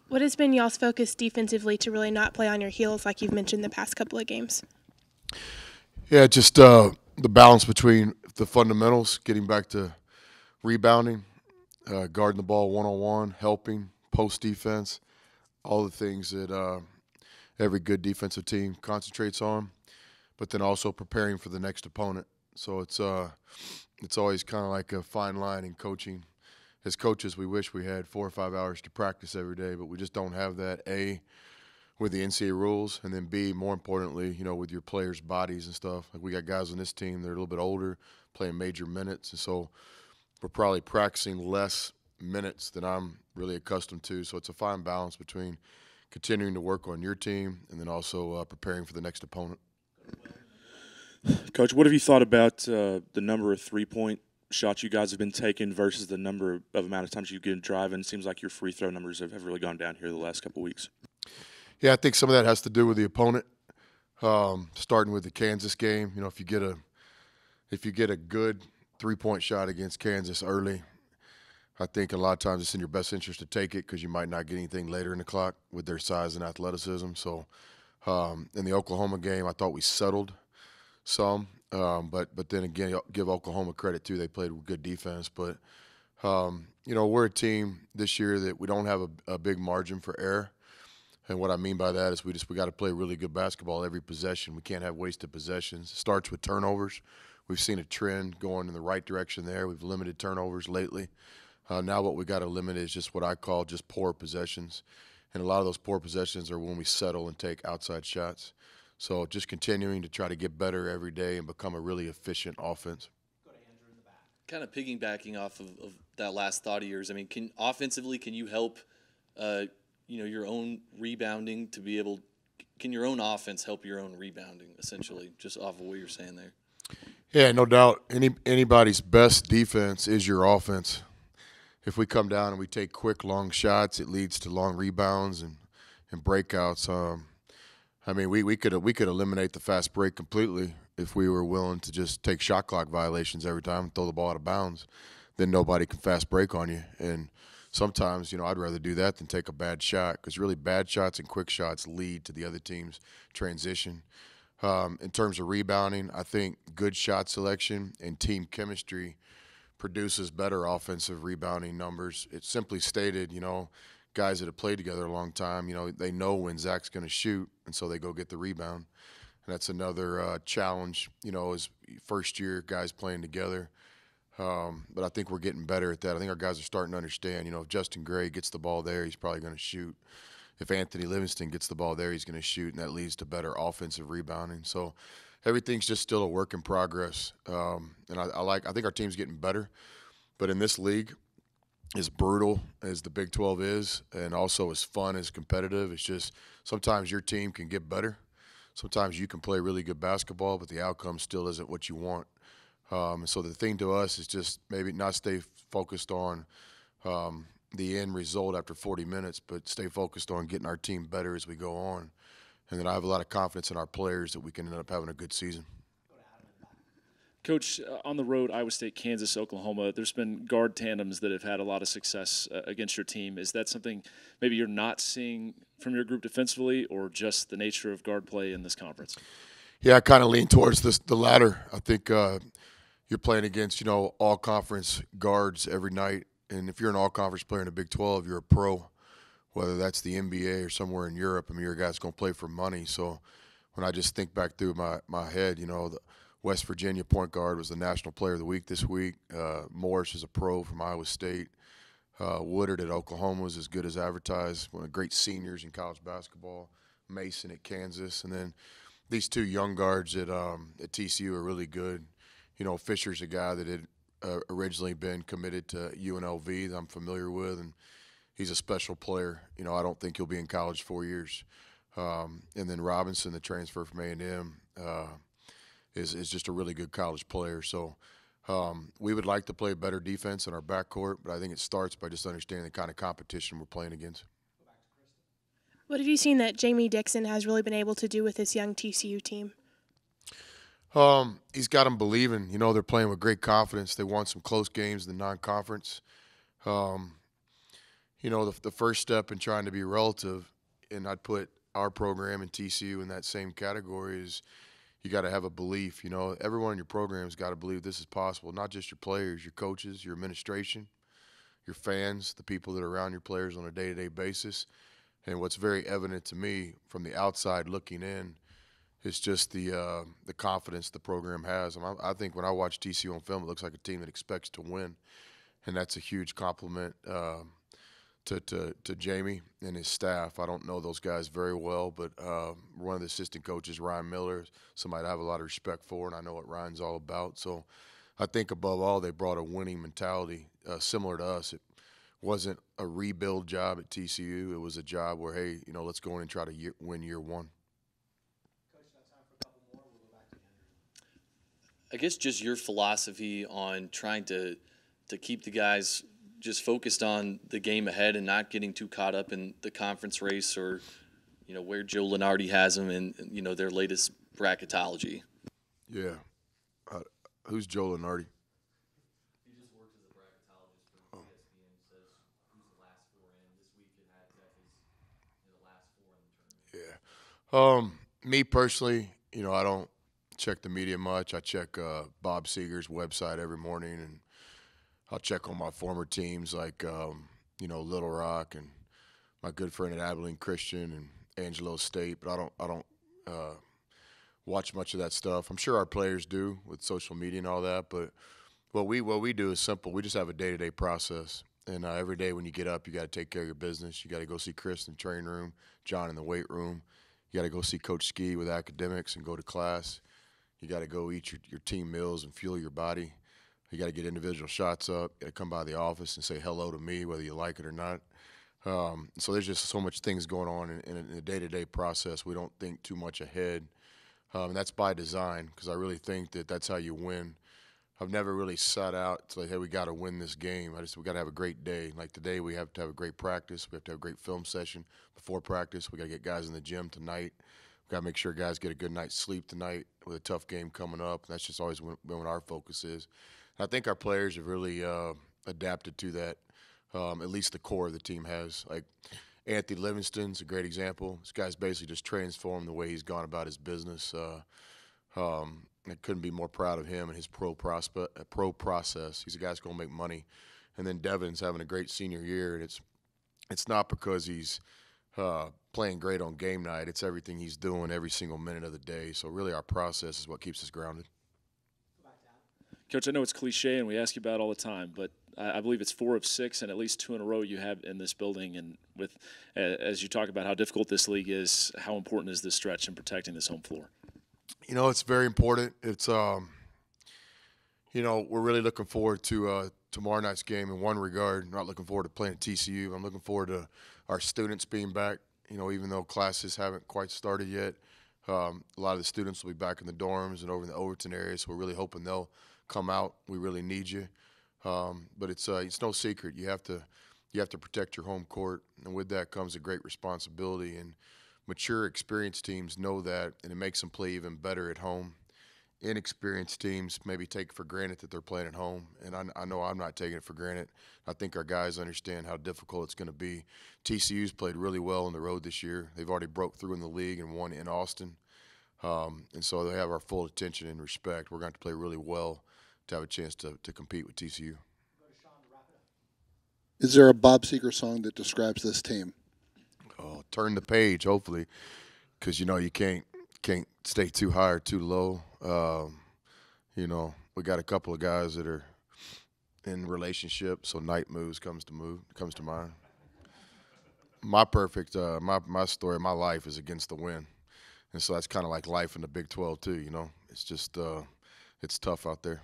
What has been y'all's focus defensively to really not play on your heels like you've mentioned the past couple of games? Yeah, just the balance between the fundamentals, getting back to rebounding, guarding the ball one-on-one, helping, post defense, all the things that every good defensive team concentrates on, but then also preparing for the next opponent. So it's always kind of like a fine line in coaching. As coaches, we wish we had 4 or 5 hours to practice every day, but we just don't have that, A, with the NCAA rules, and then B, more importantly, with your players' bodies and stuff. Like we got guys on this team that are a little bit older, playing major minutes, and so we're probably practicing less minutes than I'm really accustomed to. So it's a fine balance between continuing to work on your team and then also preparing for the next opponent. Coach, what have you thought about the number of three-point shots you guys have been taking versus the number of amount of times you get driving? It seems like your free throw numbers have really gone down here the last couple of weeks. Yeah, I think some of that has to do with the opponent. Starting with the Kansas game, if you get a good three-point shot against Kansas early, I think a lot of times it's in your best interest to take it because you might not get anything later in the clock with their size and athleticism. So in the Oklahoma game, I thought we settled some, but then again, give Oklahoma credit too. They played good defense, but we're a team this year that we don't have a big margin for error. And what I mean by that is we got to play really good basketball every possession. We can't have wasted possessions. It starts with turnovers. We've seen a trend going in the right direction there. We've limited turnovers lately. Now what we got to limit is just what I call just poor possessions. And a lot of those poor possessions are when we settle and take outside shots. So just continuing to try to get better every day and become a really efficient offense. Kind of piggybacking off of that last thought of yours, I mean, can you help your own rebounding to be able – can your own offense help your own rebounding, essentially, just off of what you're saying there? Yeah, no doubt. Anybody's best defense is your offense. If we come down and we take quick, long shots, it leads to long rebounds and breakouts. We could eliminate the fast break completely if we were willing to just take shot clock violations every time and throw the ball out of bounds. Then nobody can fast break on you. And sometimes, I'd rather do that than take a bad shot because really bad shots and quick shots lead to the other team's transition. In terms of rebounding, I think good shot selection and team chemistry produces better offensive rebounding numbers. It's simply stated, guys that have played together a long time, they know when Zach's going to shoot, and so they go get the rebound. And that's another challenge, as first-year guys playing together. But I think we're getting better at that. I think our guys are starting to understand, if Justin Gray gets the ball there, he's probably going to shoot. If Anthony Livingston gets the ball there, he's going to shoot, and that leads to better offensive rebounding. So everything's just still a work in progress. And I think our team's getting better. But in this league, as brutal as the Big 12 is and also as fun, as competitive, it's just sometimes your team can get better. Sometimes you can play really good basketball, but the outcome still isn't what you want. And so the thing to us is just maybe not stay focused on the end result after 40 minutes, but stay focused on getting our team better as we go on. And then I have a lot of confidence in our players that we can end up having a good season. Coach, on the road, Iowa State, Kansas, Oklahoma, there's been guard tandems that have had a lot of success against your team. Is that something maybe you're not seeing from your group defensively or just the nature of guard play in this conference? Yeah, I kind of lean towards the latter. I think you're playing against, all-conference guards every night. And if you're an all-conference player in the Big 12, you're a pro, whether that's the NBA or somewhere in Europe. I mean, you're a guy that's going to play for money. So when I just think back through my head, the West Virginia point guard was the National Player of the Week this week. Morris is a pro from Iowa State. Woodard at Oklahoma was as good as advertised. One of the great seniors in college basketball. Mason at Kansas. And then these two young guards at TCU are really good. Fisher's a guy that had originally been committed to UNLV that I'm familiar with, and he's a special player. I don't think he'll be in college 4 years. And then Robinson, the transfer from A&M, is just a really good college player. So we would like to play better defense in our backcourt, but I think it starts by just understanding the kind of competition we're playing against. What have you seen that Jamie Dixon has really been able to do with this young TCU team? He's got them believing. They're playing with great confidence. They won some close games in the non-conference. Um, the first step in trying to be relative, and I'd put our program and TCU in that same category, is you got to have a belief. Everyone in your program's got to believe this is possible, not just your players, your coaches, your administration, your fans, the people that are around your players on a day-to-day basis. And what's very evident to me from the outside looking in is just the confidence the program has. I think when I watch TCU on film, it looks like a team that expects to win, and that's a huge compliment to Jamie and his staff. I don't know those guys very well, but one of the assistant coaches, Ryan Miller, somebody I have a lot of respect for, and I know what Ryan's all about. So I think above all, they brought a winning mentality similar to us. It wasn't a rebuild job at TCU. It was a job where, hey, let's go in and try to win year one. Coach, got time for a couple more. We'll go back to Andrew. I guess just your philosophy on trying to keep the guys just focused on the game ahead and not getting too caught up in the conference race or, where Joe Lunardi has them in, their latest bracketology. Yeah. Who's Joe Lunardi? He just works as a bracketologist for ESPN. Says who's the last four in. This week it had Tech as the last four in the tournament. Yeah. Me personally, I don't check the media much. I check Bob Seger's website every morning, and I'll check on my former teams like, Little Rock and my good friend at Abilene Christian and Angelo State, but I don't watch much of that stuff. I'm sure our players do with social media and all that, but what we do is simple. We just have a day-to-day process, and every day when you get up, you got to take care of your business. You got to go see Chris in the training room, John in the weight room. You got to go see Coach Ski with academics and go to class. You got to go eat your team meals and fuel your body. You got to get individual shots up. You got to come by the office and say hello to me, whether you like it or not. So there's just so much things going on in the day-to-day process. We don't think too much ahead, and that's by design because I really think that that's how you win. I've never really sat out to like, hey, we got to win this game. We got to have a great day. Like today, we have to have a great practice. We have to have a great film session before practice. We got to get guys in the gym tonight. We got to make sure guys get a good night's sleep tonight with a tough game coming up. And that's just always been what our focus is. I think our players have really adapted to that. At least the core of the team has. Like Anthony Livingston's a great example. This guy's basically just transformed the way he's gone about his business. I couldn't be more proud of him and his pro process. He's a guy that's going to make money. And then Devin's having a great senior year, and it's not because he's playing great on game night. It's everything he's doing every single minute of the day. So really our process is what keeps us grounded. Coach, I know it's cliche and we ask you about it all the time, but I believe it's 4 of 6 and at least 2 in a row you have in this building. And with as you talk about how difficult this league is, how important is this stretch in protecting this home floor? It's very important. It's we're really looking forward to tomorrow night's game in one regard. Not looking forward to playing at TCU. I'm looking forward to our students being back. Even though classes haven't quite started yet, a lot of the students will be back in the dorms and over in the Overton area. So we're really hoping they'll come out. We really need you. But it's no secret. You have to protect your home court, and with that comes a great responsibility. And mature, experienced teams know that, and it makes them play even better at home. Inexperienced teams maybe take for granted that they're playing at home, and I know I'm not taking it for granted. I think our guys understand how difficult it's going to be. TCU's played really well on the road this year. They've already broke through in the league and won in Austin, and so they have our full attention and respect. We're going to play really well to have a chance to compete with TCU. Is there a Bob Seger song that describes this team? Oh, turn the page, hopefully, because you can't stay too high or too low. We got a couple of guys that are in relationships, so night moves comes to mind. My perfect my story, my life is against the wind, and so that's kind of like life in the Big 12 too. It's just it's tough out there.